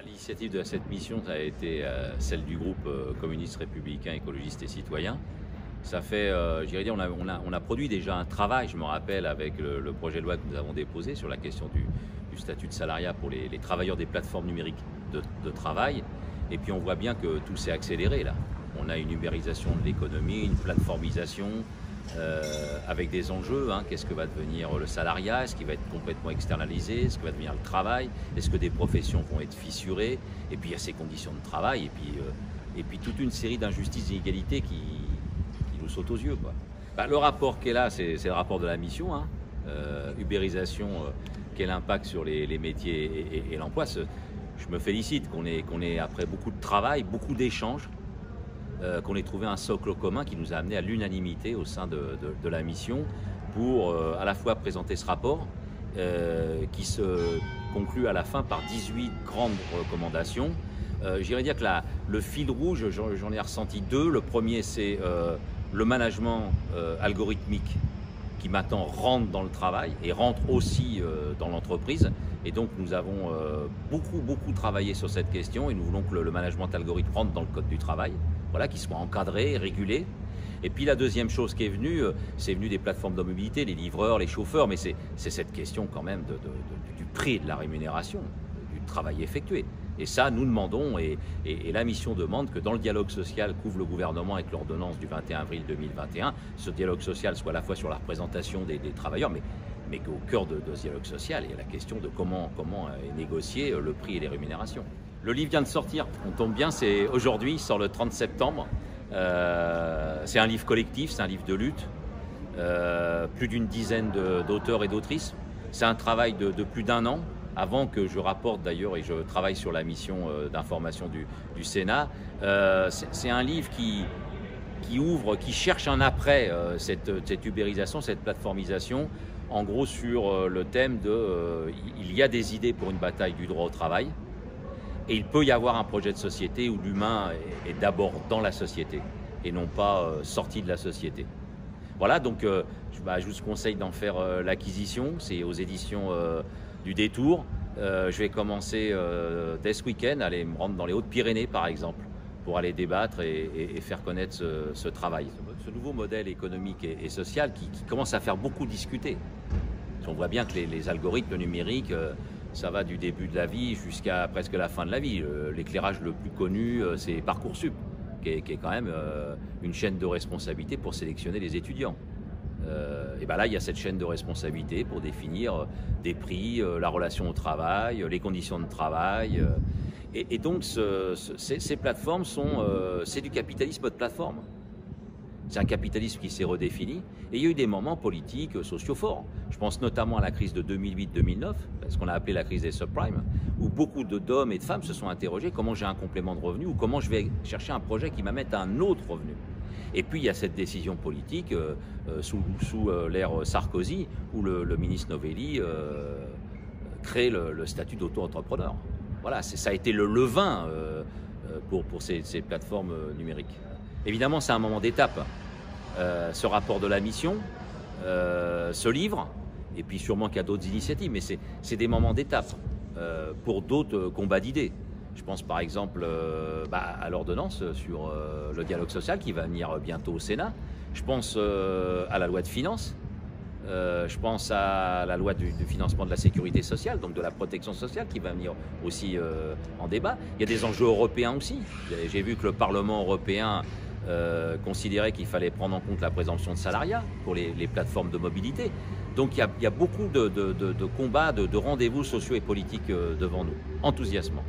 L'initiative de cette mission, ça a été celle du groupe communiste républicain, écologiste et citoyen. Ça fait, je dirais dire, on a produit déjà un travail, je me rappelle, avec le projet de loi que nous avons déposé sur la question du statut de salariat pour les travailleurs des plateformes numériques de travail. Et puis on voit bien que tout s'est accéléré là. On a une numérisation de l'économie, une plateformisation avec des enjeux. Qu'est-ce que va devenir le salariat? Est-ce qu'il va être complètement externalisé? Est-ce que va devenir le travail? Est-ce que des professions vont être fissurées? Et puis il y a ces conditions de travail et puis toute une série d'injustices et d'inégalités qui nous sautent aux yeux, quoi. Le rapport qui est là, c'est le rapport de la mission. Ubérisation, quel impact sur les métiers et l'emploi. Je me félicite qu'on ait, après beaucoup de travail, beaucoup d'échanges, qu'on ait trouvé un socle commun qui nous a amené à l'unanimité au sein de la mission pour à la fois présenter ce rapport qui se conclut à la fin par 18 grandes recommandations. J'irais dire que le fil rouge, j'en ai ressenti deux. Le premier, c'est le management algorithmique qui maintenant rentre dans le travail et rentre aussi dans l'entreprise. Et donc nous avons beaucoup travaillé sur cette question et nous voulons que le management algorithme rentre dans le code du travail, voilà, qu'il soit encadré, régulé. Et puis la deuxième chose qui est venue, c'est venu des plateformes de mobilité, les livreurs, les chauffeurs, mais c'est cette question quand même du prix et de la rémunération, du travail effectué. Et ça, nous demandons, et la mission demande que dans le dialogue social qu'ouvre le gouvernement avec l'ordonnance du 21 avril 2021, ce dialogue social soit à la fois sur la représentation des travailleurs, mais qu'au cœur de ce dialogue social, il y a la question de comment est négocié le prix et les rémunérations. Le livre vient de sortir, on tombe bien, c'est aujourd'hui, il sort le 30 septembre. C'est un livre collectif, c'est un livre de lutte, plus d'une dizaine d'auteurs et d'autrices. C'est un travail de plus d'un an, avant que je rapporte d'ailleurs, et je travaille sur la mission d'information du Sénat. C'est un livre qui ouvre, qui cherche un après cette ubérisation, cette plateformisation, en gros sur le thème de il y a des idées pour une bataille du droit au travail, et il peut y avoir un projet de société où l'humain est d'abord dans la société, et non pas sorti de la société. Voilà, donc je vous conseille d'en faire l'acquisition, c'est aux éditions du Détour. Je vais commencer dès ce week-end, aller me rendre dans les Hautes-Pyrénées par exemple, pour aller débattre et faire connaître ce travail. Ce nouveau modèle économique et social qui commence à faire beaucoup discuter. On voit bien que les algorithmes numériques, ça va du début de la vie jusqu'à presque la fin de la vie. L'éclairage le plus connu, c'est Parcoursup, qui est quand même une chaîne de responsabilité pour sélectionner les étudiants. Et là, il y a cette chaîne de responsabilité pour définir des prix, la relation au travail, les conditions de travail. Et donc, ces plateformes c'est du capitalisme de plateforme. C'est un capitalisme qui s'est redéfini. Et il y a eu des moments politiques, sociaux forts. Je pense notamment à la crise de 2008-2009, ce qu'on a appelé la crise des subprimes, où beaucoup d'hommes et de femmes se sont interrogés comment j'ai un complément de revenu ou comment je vais chercher un projet qui m'amène à un autre revenu. Et puis il y a cette décision politique sous l'ère Sarkozy où le ministre Novelli crée le statut d'auto-entrepreneur. Voilà, ça a été le levain pour ces plateformes numériques. Évidemment, c'est un moment d'étape, ce rapport de la mission, ce livre, et puis sûrement qu'il y a d'autres initiatives, mais c'est des moments d'étape pour d'autres combats d'idées. Je pense par exemple à l'ordonnance sur le dialogue social qui va venir bientôt au Sénat. Je pense à la loi de finances. Je pense à la loi du financement de la sécurité sociale, donc de la protection sociale, qui va venir aussi en débat. Il y a des enjeux européens aussi. J'ai vu que le Parlement européen considérait qu'il fallait prendre en compte la présomption de salariat pour les plateformes de mobilité. Donc il y a beaucoup de combats, de rendez-vous sociaux et politiques devant nous. Enthousiasmant.